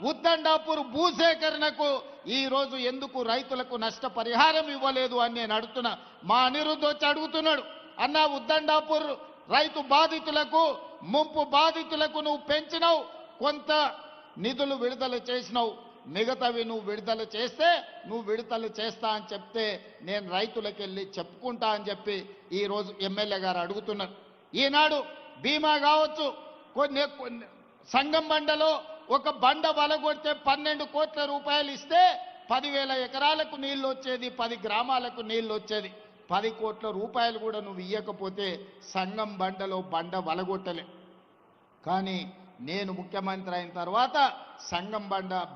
ఉద్దండాపూర్ భూసేకరణకు ఈ రోజు ఎందుకు రైతులకు నష్టపరిహారం ఇవ్వలేదు అని నేను అడుగుతున్నా. మా అనిరుద్ధ్ వచ్చి అడుగుతున్నాడు, అన్న ఉద్దండాపూర్ రైతు బాధితులకు ముంపు బాధితులకు నువ్వు పెంచినావు, కొంత నిధులు విడుదల చేసినావు, మిగతావి నువ్వు విడుదల చేస్తే నువ్వు విడుదల చేస్తా అని చెప్తే నేను రైతులకు వెళ్ళి చెప్పుకుంటా అని చెప్పి ఈరోజు ఎమ్మెల్యే గారు అడుగుతున్నారు. ఈనాడు బీమా కావచ్చు, కొన్ని సంగం బండలో ఒక బండ వలగొడితే 12 కోట్ల రూపాయలు ఇస్తే 10,000 ఎకరాలకు నీళ్లు వచ్చేది, 10 గ్రామాలకు నీళ్లు వచ్చేది. 10 కోట్ల రూపాయలు కూడా నువ్వు ఇయ్యకపోతే సంగం బండలో బండ వలగొట్టలే. కానీ నేను ముఖ్యమంత్రి అయిన తర్వాత సంగం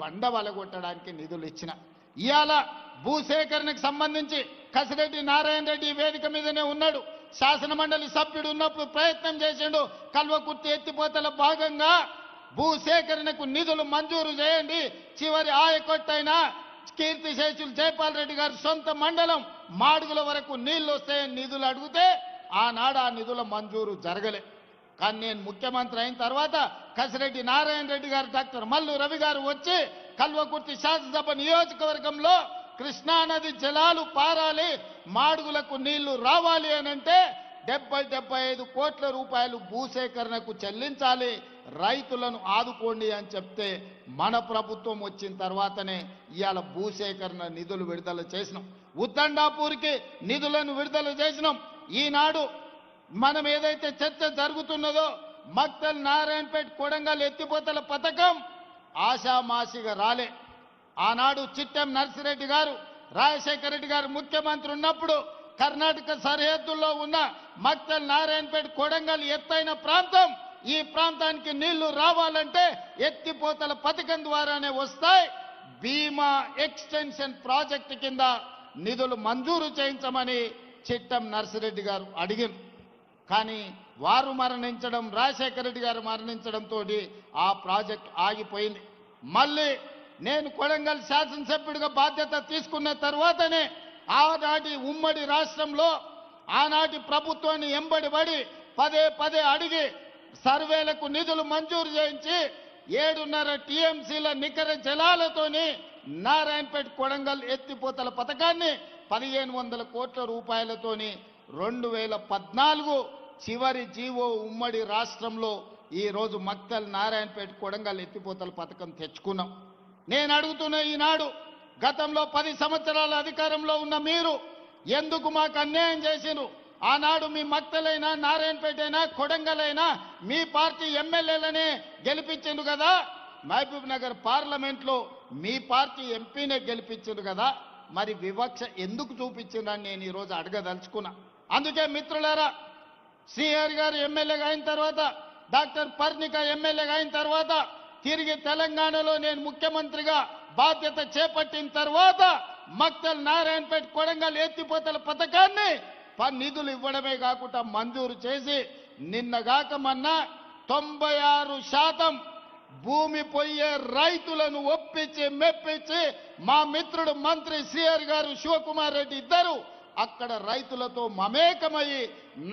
బండ వలగొట్టడానికి నిధులు ఇచ్చిన. ఇవాళ భూసేకరణకు సంబంధించి కసిరెడ్డి నారాయణ రెడ్డి వేదిక మీదనే ఉన్నాడు, శాసన మండలి సభ్యుడు ఉన్నప్పుడు ప్రయత్నం చేసిండు. కల్వకుర్తి ఎత్తిపోతల భాగంగా భూసేకరణకు నిధులు మంజూరు చేయండి, చివరి ఆయకొట్టైన కీర్తిశేషులు జైపాల్ రెడ్డి గారి సొంత మండలం మాడుగుల వరకు నీళ్లు వస్తాయని నిధులు అడిగితే ఆనాడు ఆ నిధుల మంజూరు జరగలే. కానీ నేను ముఖ్యమంత్రి అయిన తర్వాత కసిరెడ్డి నారాయణ రెడ్డి గారు, డాక్టర్ మల్లు రవి గారు వచ్చి కల్వకుర్తి శాసనసభ నియోజకవర్గంలో కృష్ణానది జలాలు పారాలి, మాడుగులకు నీళ్లు రావాలి అనంటే 70-75 కోట్ల రూపాయలు భూసేకరణకు చెల్లించాలి, రైతులను ఆదుకోండి అని చెప్తే మన ప్రభుత్వం వచ్చిన తర్వాతనే ఇవాళ భూసేకరణ నిధులు విడుదల చేసినాం. ఉద్దండాపూర్కి నిధులను విడుదల చేసినాం. ఈనాడు మనం ఏదైతే చర్చ జరుగుతున్నదో మక్తల్ నారాయణపేట కొడంగల్ ఎత్తిపోతల పథకం ఆషామాషిగా రాలే. ఆనాడు చిట్టెం నర్సిరెడ్డి గారు, రాజశేఖర రెడ్డి గారు ముఖ్యమంత్రి ఉన్నప్పుడు కర్ణాటక సరిహద్దుల్లో ఉన్న మక్తల్ నారాయణపేట కొడంగల్ ఎత్తైన ప్రాంతం, ఈ ప్రాంతానికి నీళ్లు రావాలంటే ఎత్తిపోతల పథకం ద్వారానే వస్తాయి. భీమా ఎక్స్టెన్షన్ ప్రాజెక్టు కింద నిధులు మంజూరు చేయించమని చిట్టం నర్సిరెడ్డి గారు అడిగారు. కానీ వారు మరణించడం, రాజశేఖర రెడ్డి గారు మరణించడంతో ఆ ప్రాజెక్ట్ ఆగిపోయింది. మళ్ళీ నేను కొడంగల్ శాసనసభ్యుడిగా బాధ్యత తీసుకున్న తర్వాతనే ఆనాటి ఉమ్మడి రాష్ట్రంలో ఆనాటి ప్రభుత్వాన్ని ఎంబడిపడి పదే అడిగి సర్వేలకు నిధులు మంజూరు చేయించి 7.5 టీఎంసీల నికర జలాలతోని నారాయణపేట కొడంగల్ ఎత్తిపోతల పథకాన్ని 1,500 కోట్ల రూపాయలతోని 2014 చివరి జీవో ఉమ్మడి రాష్ట్రంలో ఈ రోజు మక్తల్ నారాయణపేట కొడంగల్ ఎత్తిపోతల పథకం తెచ్చుకున్నాం. నేను అడుగుతున్న ఈనాడు గతంలో 10 సంవత్సరాల అధికారంలో ఉన్న మీరు ఎందుకు మాకు అన్యాయం చేసిరు? ఆనాడు మీ మక్తలైనా, నారాయణపేటైనా, కొడంగలైనా మీ పార్టీ ఎమ్మెల్యేలనే గెలిపించిండు కదా, మహబూబ్ నగర్ పార్లమెంట్లో మీ పార్టీ ఎంపీనే గెలిపించిండు కదా, మరి వివక్ష ఎందుకు చూపించిందని నేను ఈరోజు అడగదలుచుకున్నా. అందుకే మిత్రులారా, శ్రీహరి గారు ఎమ్మెల్యేగా అయిన తర్వాత, డాక్టర్ పర్ణిక ఎమ్మెల్యేగా అయిన తర్వాత, తిరిగి తెలంగాణలో నేను ముఖ్యమంత్రిగా బాధ్యత చేపట్టిన తర్వాత మక్తల్ నారాయణపేట కొడంగల్ ఎత్తిపోతల పథకాన్ని నిధులు ఇవ్వడమే కాకుండా మంజూరు చేసి నిన్నగాక మొన్న 96% భూమి పోయే రైతులను ఒప్పించి మెప్పించి మా మిత్రుడు మంత్రి శ్రీహరి గారు, శివకుమార్ రెడ్డి ఇద్దరు అక్కడ రైతులతో మమేకమయ్యి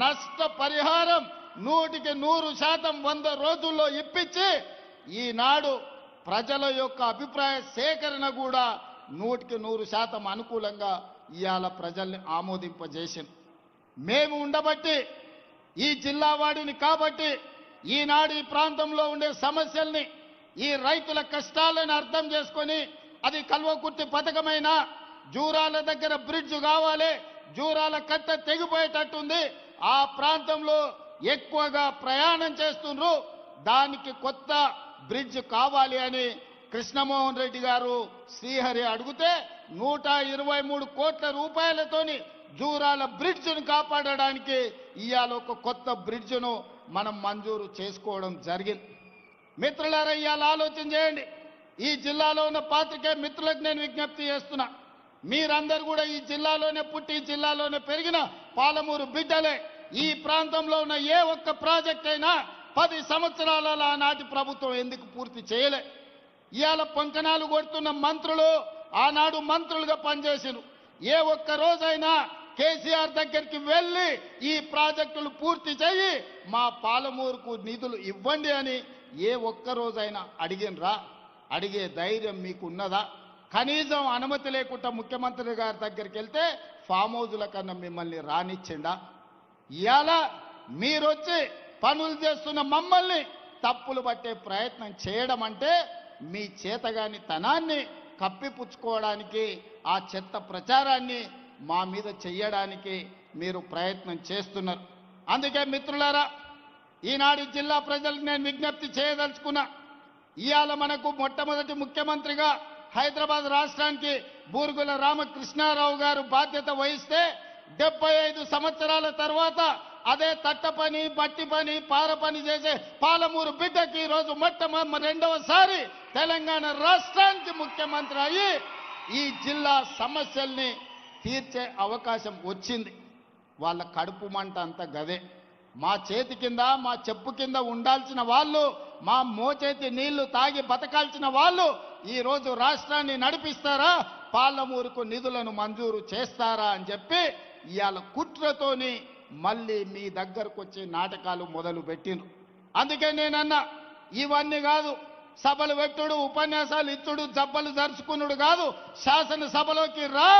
నష్టపరిహారం 100% 100 రోజుల్లో ఇప్పించి ఈనాడు ప్రజల యొక్క అభిప్రాయ సేకరణ కూడా 100% అనుకూలంగా ఇవాళ ప్రజల్ని ఆమోదింపజేసింది. మేము ఉండబట్టి, ఈ జిల్లా వాడిని కాబట్టి ఈనాడు ఈ ప్రాంతంలో ఉండే సమస్యల్ని, ఈ రైతుల కష్టాలను అర్థం చేసుకొని అది కల్వకుర్తి పథకమైన జూరాల దగ్గర బ్రిడ్జ్ కావాలి, జూరాల కట్ట తెగిపోయేటట్టుంది, ఆ ప్రాంతంలో ఎక్కువగా ప్రయాణం చేస్తుండ్రు, దానికి కొత్త బ్రిడ్జ్ కావాలి అని కృష్ణమోహన్ రెడ్డి గారు శ్రీహరి అడిగితే 123 కోట్ల రూపాయలతోని జూరాల బ్రిడ్జ్ను కాపాడడానికి ఇవాళ ఒక కొత్త బ్రిడ్జ్ను మనం మంజూరు చేసుకోవడం జరిగింది. మిత్రులారా, ఇవాళ ఆలోచన చేయండి. ఈ జిల్లాలో ఉన్న పాత్రికేయ మిత్రులకు నేను విజ్ఞప్తి చేస్తున్నా, మీరందరూ కూడా ఈ జిల్లాలోనే పుట్టి ఈ జిల్లాలోనే పెరిగిన పాలమూరు బిడ్డలే. ఈ ప్రాంతంలో ఉన్న ఏ ఒక్క ప్రాజెక్ట్ అయినా 10 సంవత్సరాల ఆనాటి ప్రభుత్వం ఎందుకు పూర్తి చేయలే? ఇవాళ పొంకనాలు కొడుతున్న మంత్రులు ఆనాడు మంత్రులుగా పనిచేసిరు. ఏ ఒక్క రోజైనా కేసీఆర్ దగ్గరికి వెళ్ళి ఈ ప్రాజెక్టులు పూర్తి చేయి, మా పాలమూరుకు నిధులు ఇవ్వండి అని ఏ ఒక్క రోజైనా అడిగినరా? అడిగే ధైర్యం మీకు ఉన్నదా? కనీసం అనుమతి లేకుండా ముఖ్యమంత్రి గారి దగ్గరికి వెళ్తే ఫామ్ హౌజుల కన్నా మిమ్మల్ని రానిచ్చిండా? ఇవాళ మీరొచ్చి పనులు చేస్తున్న మమ్మల్ని తప్పులు పట్టే ప్రయత్నం చేయడం అంటే మీ చేతగాని తనాన్ని కప్పిపుచ్చుకోవడానికి, ఆ చెత్త ప్రచారాన్ని మా మీద చెయ్యడానికి మీరు ప్రయత్నం చేస్తున్నారు. అందుకే మిత్రులారా, ఈనాడు జిల్లా ప్రజలకు నేను విజ్ఞప్తి చేయదలుచుకున్నా. ఇవాళ మనకు మొట్టమొదటి ముఖ్యమంత్రిగా హైదరాబాద్ రాష్ట్రానికి బూరుగుల రామకృష్ణారావు గారు బాధ్యత వహిస్తే 75 సంవత్సరాల తర్వాత అదే తట్ట పని, బట్టి పని, పార పని చేసే పాలమూరు బిడ్డకి ఈరోజు రెండవసారి తెలంగాణ రాష్ట్రానికి ముఖ్యమంత్రి అయ్యి ఈ జిల్లా సమస్యల్ని తీర్చే అవకాశం వచ్చింది. వాళ్ళ కడుపు మంట అంతా గదే. మా చేతి కింద, మా చెప్పు కింద ఉండాల్సిన వాళ్ళు, మా మోచేతి నీళ్లు తాగి బతకాల్సిన వాళ్ళు ఈరోజు రాష్ట్రాన్ని నడిపిస్తారా, పాలమూరుకు నిధులను మంజూరు చేస్తారా అని చెప్పి ఇవాళ కుట్రతోని మళ్ళీ మీ దగ్గరకు వచ్చి నాటకాలు మొదలు పెట్టిండ్రు. అందుకే నేనన్నా, ఇవన్నీ కాదు, సభలు పెట్టుడు, ఉపన్యాసాలు ఇచ్చుడు, జబ్బలు జరుచుకున్నాడు కాదు, శాసనసభలోకి రా,